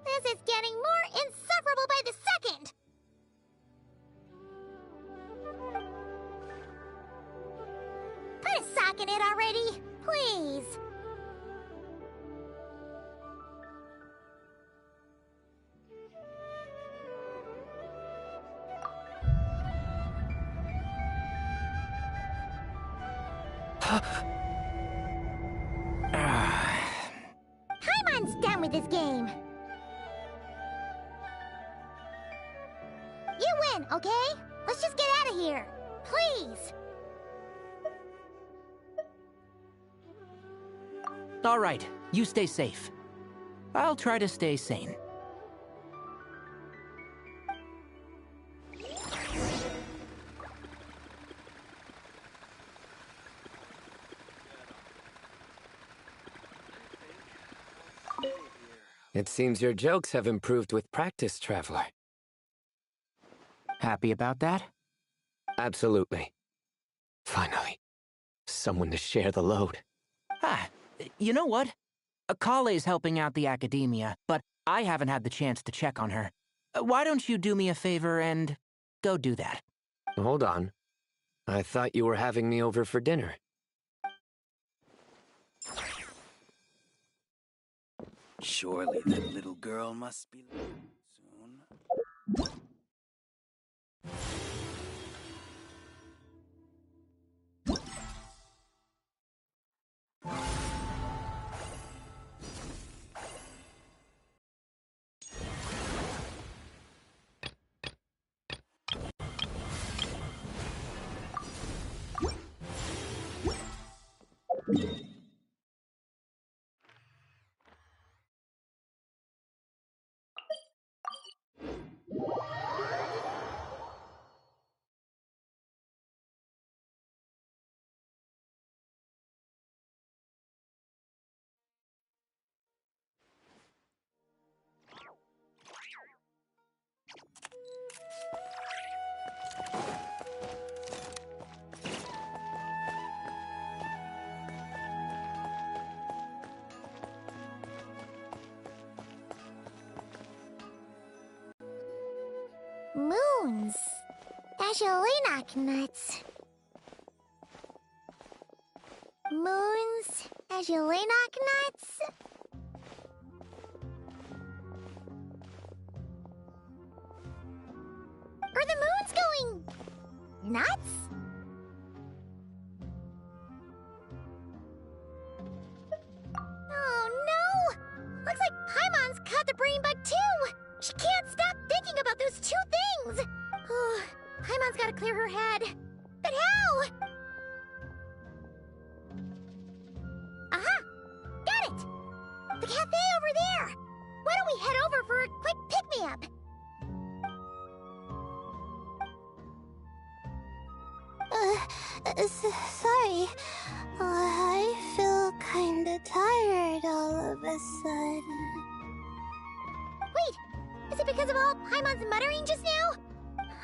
This is getting more insufferable by the second! Put a sock in it already, please. Paimon's done with this game. You win, okay? Let's just get out of here. Please. All right, you stay safe. I'll try to stay sane. It seems your jokes have improved with practice, Traveler. Happy about that? Absolutely. Finally, someone to share the load. You know what? Akale's helping out the academia, but I haven't had the chance to check on her. Why don't you do me a favor and go do that? Hold on. I thought you were having me over for dinner. Surely that little girl must be soon. Ashalenak nuts. Moons, Ashalenak nuts. Are the moons going nuts? Oh no! Looks like Paimon's caught the brain bug too! She can't stop thinking about those two things! Oh, Paimon's gotta clear her head. But how? Aha! Got it! The cafe over there! Why don't we head over for a quick pick-me-up? Sorry. I feel kinda tired all of a sudden. Wait! Is it because of all Paimon's muttering just now?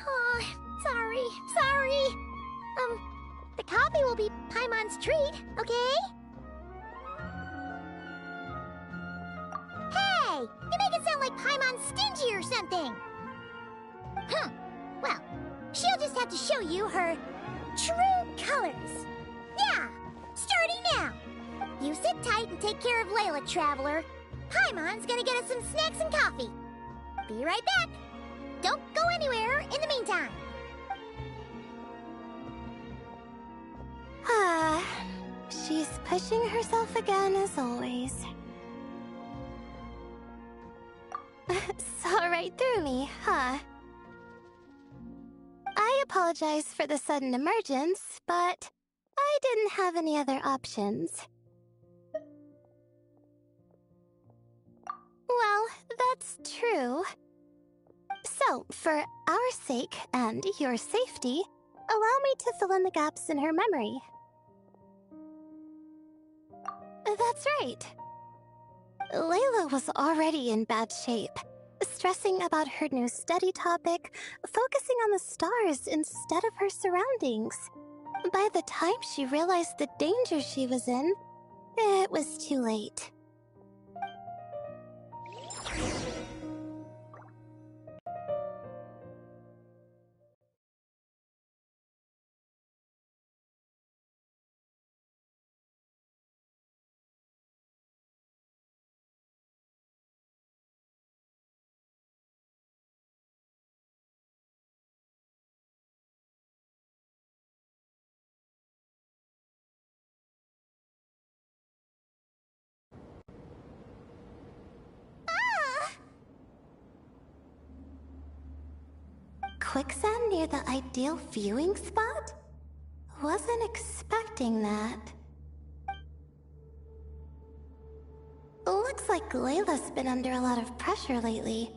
Oh, sorry. The coffee will be Paimon's treat, okay? Hey! You make it sound like Paimon's stingy or something! Well, she'll just have to show you her true colors. Yeah! Starting now! You sit tight and take care of Layla, Traveler. Paimon's gonna get us some snacks and coffee. Be right back. Don't go anywhere in the meantime. She's pushing herself again as always. Saw right through me, huh? I apologize for the sudden emergence, but I didn't have any other options. Well, that's true. So, for our sake and your safety, allow me to fill in the gaps in her memory. That's right. Layla was already in bad shape, stressing about her new study topic, focusing on the stars instead of her surroundings. By the time she realized the danger she was in, it was too late. Quicksand near the ideal viewing spot? Wasn't expecting that. Looks like Layla's been under a lot of pressure lately.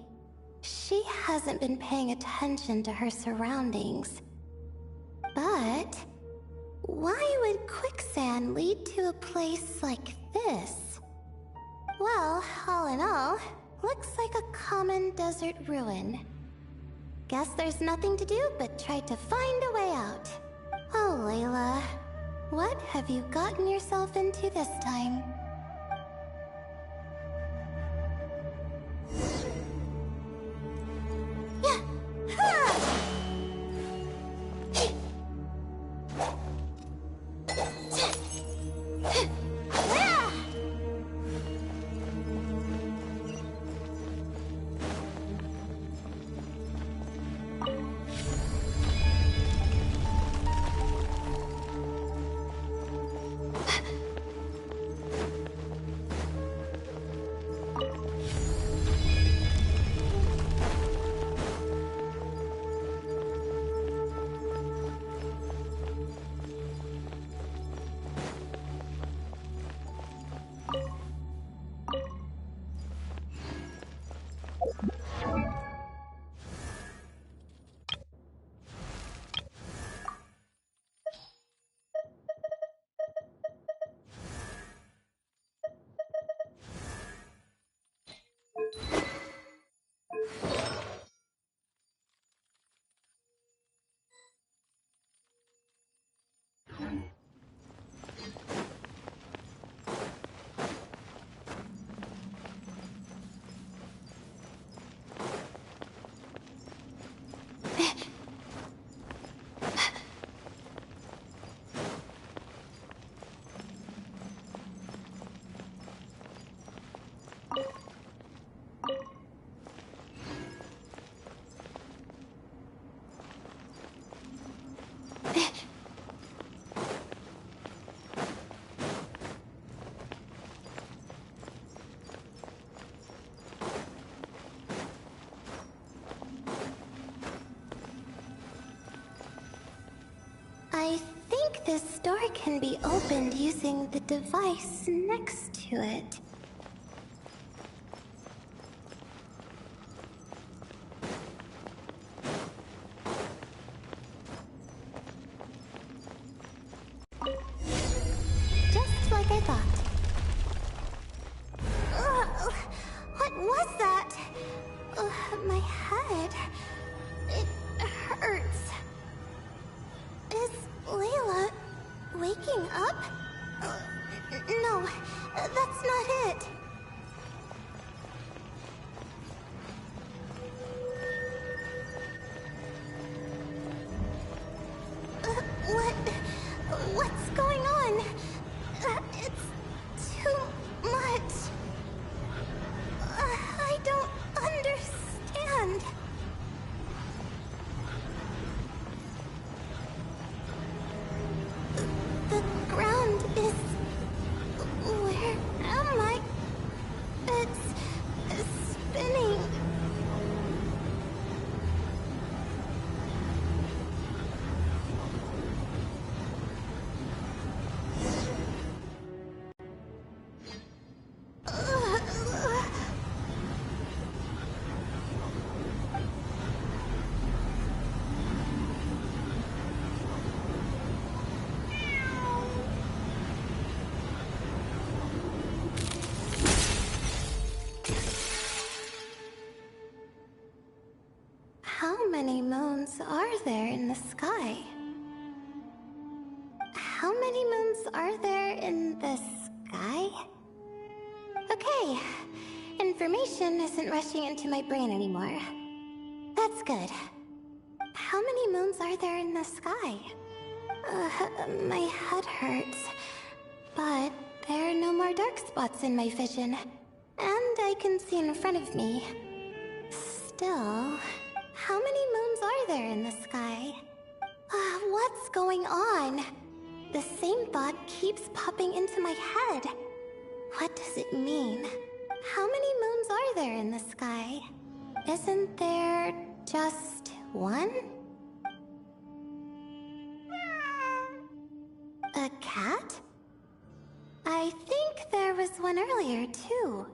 She hasn't been paying attention to her surroundings. But why would quicksand lead to a place like this? Well, all in all, looks like a common desert ruin. Guess there's nothing to do but try to find a way out. Oh, Layla, what have you gotten yourself into this time? Yeah. This door can be opened using the device next to it. Just like I thought. What was that? My head. It hurts. Is Layla waking up? No, that's not it. What's going on? It's too much. I don't understand. The ground is... Where am I? It's spinning. How many moons are there in the sky? How many moons are there in the sky? Okay, information isn't rushing into my brain anymore. That's good. How many moons are there in the sky? My head hurts, but there are no more dark spots in my vision, and I can see in front of me. Still, how many moons are there in the sky? What's going on? The same thought keeps popping into my head. What does it mean? How many moons are there in the sky? Isn't there just one? A cat? I think there was one earlier, too.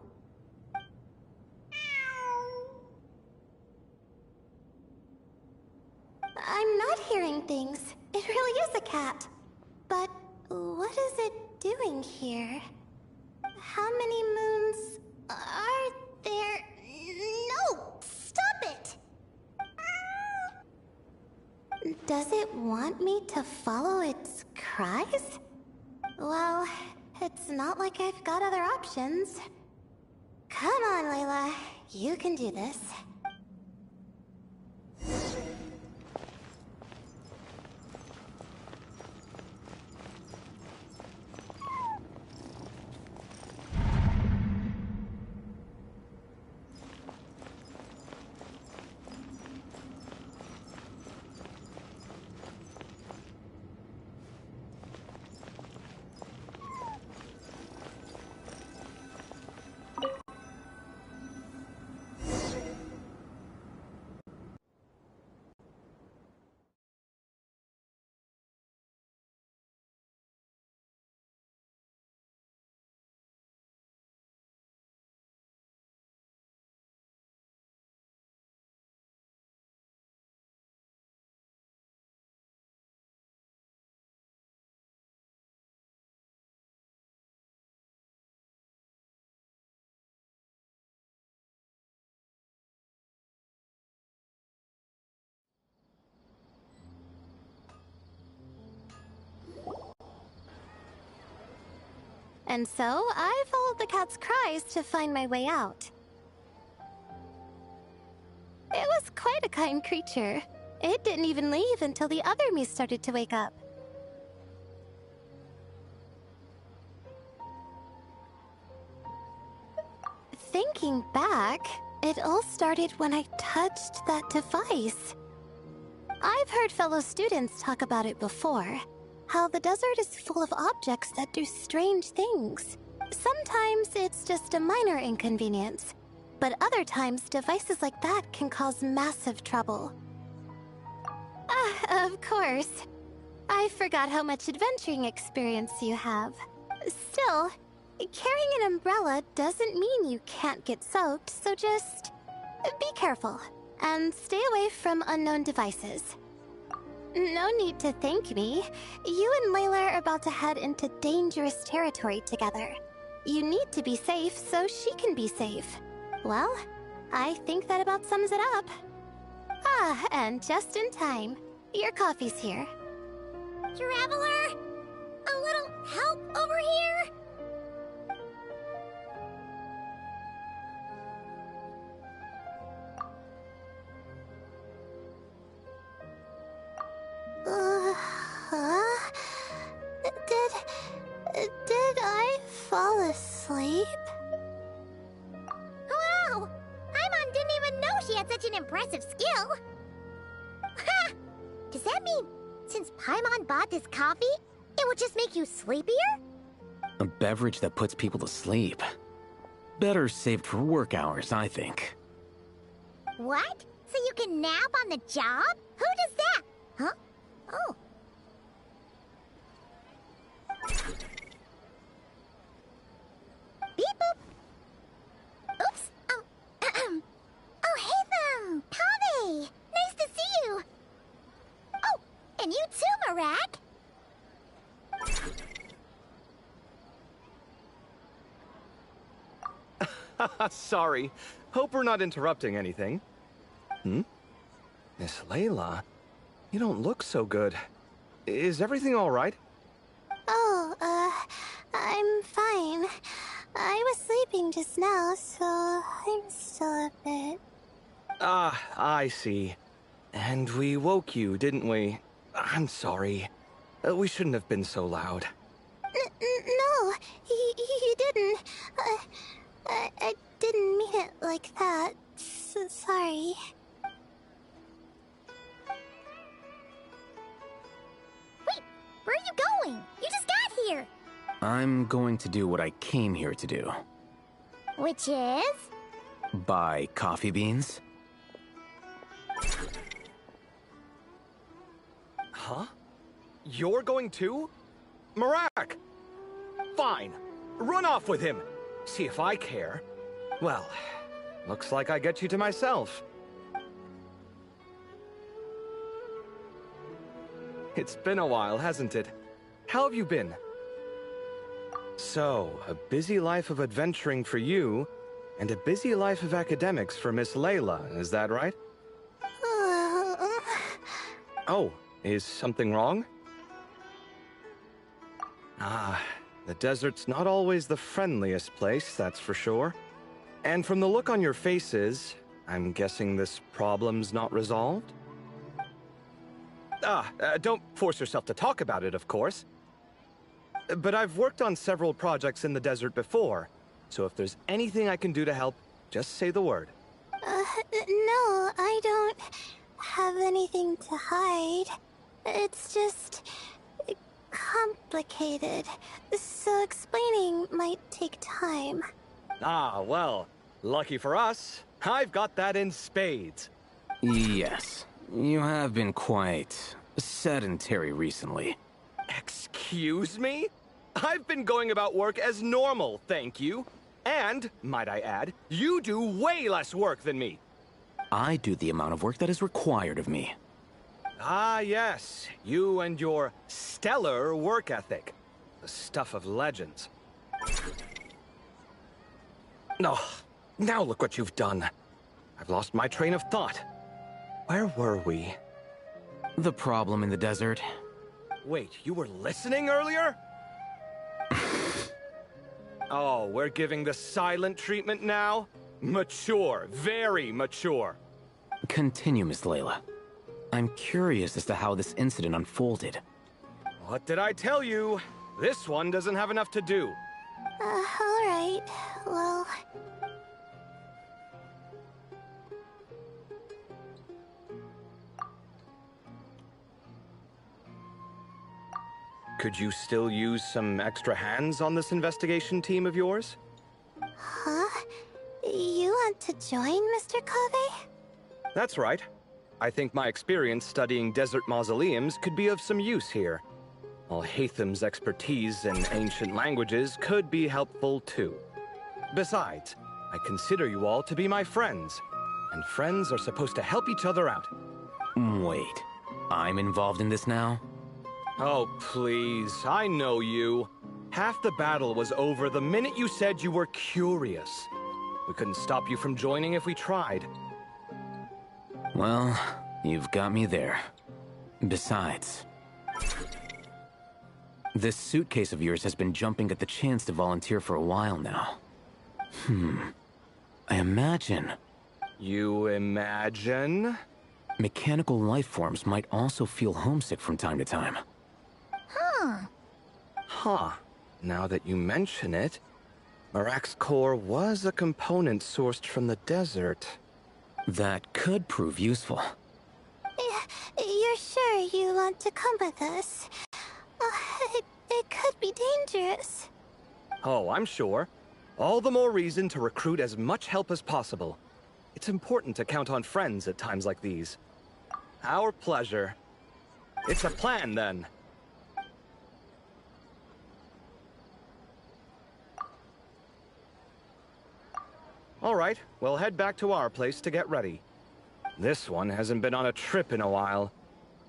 I'm not hearing things. It really is a cat. But what is it doing here? How many moons are there? No! Stop it! Does it want me to follow its cries? Well, it's not like I've got other options. Come on, Layla. You can do this. And so, I followed the cat's cries to find my way out. It was quite a kind creature. It didn't even leave until the other me started to wake up. Thinking back, it all started when I touched that device. I've heard fellow students talk about it before. How the desert is full of objects that do strange things. Sometimes it's just a minor inconvenience, but other times devices like that can cause massive trouble. Of course. I forgot how much adventuring experience you have. Still, carrying an umbrella doesn't mean you can't get soaked, so just be careful and stay away from unknown devices. No need to thank me. You and Layla are about to head into dangerous territory together. You need to be safe so she can be safe. Well, I think that about sums it up. Ah, and just in time. Your coffee's here. Traveler? A little help over here? Did I fall asleep? Wow! Paimon didn't even know she had such an impressive skill! Ha! Does that mean since Paimon bought this coffee, it would just make you sleepier? A beverage that puts people to sleep. Better saved for work hours, I think. What? So you can nap on the job? Who does that? Huh? Oh. Beep boop. Oops. Oh, hey them! Pave! Nice to see you! Oh, and you too, Marak! Sorry. Hope we're not interrupting anything. Miss Layla, you don't look so good. Is everything all right? Oh, I'm fine. I was sleeping just now, so I'm still a bit... Ah, I see. And we woke you, didn't we? I'm sorry. We shouldn't have been so loud. No, you didn't. I didn't mean it like that. Sorry. Wait, where are you going? You just got here! I'm going to do what I came here to do. Which is? Buy coffee beans. Huh? You're going too? Marak! Fine. Run off with him. See if I care. Well, looks like I get you to myself. It's been a while, hasn't it? How have you been? So, a busy life of adventuring for you, and a busy life of academics for Miss Layla, is that right? Oh, is something wrong? Ah, the desert's not always the friendliest place, that's for sure. And from the look on your faces, I'm guessing this problem's not resolved? Don't force yourself to talk about it, of course. But I've worked on several projects in the desert before, so if there's anything I can do to help, just say the word. No, I don't have anything to hide. It's just... complicated, so explaining might take time. Ah, well, lucky for us, I've got that in spades. Yes, you have been quite sedentary recently. Excuse me? I've been going about work as normal, thank you. And, might I add, you do way less work than me. I do the amount of work that is required of me. Ah, yes. You and your stellar work ethic. The stuff of legends. Oh, now look what you've done. I've lost my train of thought. Where were we? The problem in the desert. Wait, you were listening earlier? Oh, we're giving the silent treatment now? Mature, very mature. Continue, Miss Layla. I'm curious as to how this incident unfolded. What did I tell you? This one doesn't have enough to do. Alright. Well... Could you still use some extra hands on this investigation team of yours? Huh? You want to join, Mr. Kave? That's right. I think my experience studying desert mausoleums could be of some use here. Alhatham's expertise in ancient languages could be helpful too. Besides, I consider you all to be my friends, and friends are supposed to help each other out. Wait, I'm involved in this now? Oh, please, I know you. Half the battle was over the minute you said you were curious. We couldn't stop you from joining if we tried. Well, you've got me there. Besides, this suitcase of yours has been jumping at the chance to volunteer for a while now. I imagine... You imagine? Mechanical life forms might also feel homesick from time to time. Huh. Now that you mention it, Marak's core was a component sourced from the desert. That could prove useful. You're sure you want to come with us? It could be dangerous. Oh, I'm sure. All the more reason to recruit as much help as possible. It's important to count on friends at times like these. Our pleasure. It's a plan, then. All right, we'll head back to our place to get ready. This one hasn't been on a trip in a while.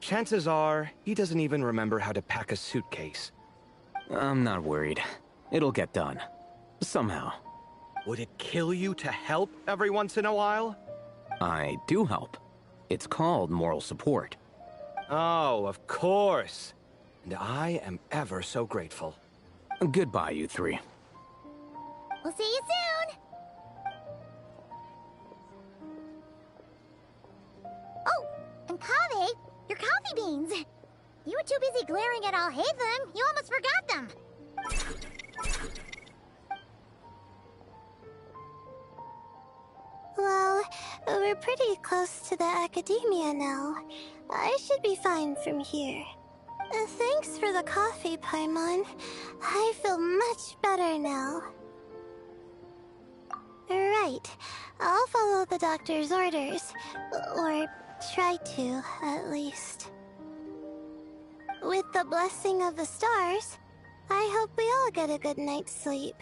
Chances are, he doesn't even remember how to pack a suitcase. I'm not worried. It'll get done. Somehow. Would it kill you to help every once in a while? I do help. It's called moral support. Oh, of course. And I am ever so grateful. Goodbye, you three. We'll see you soon! Oh, and Kaveh, your coffee beans! You were too busy glaring at Alhaitham, you almost forgot them! Well, we're pretty close to the academia now. I should be fine from here. Thanks for the coffee, Paimon. I feel much better now. Right. I'll follow the doctor's orders. Or try to, at least. With the blessing of the stars, I hope we all get a good night's sleep.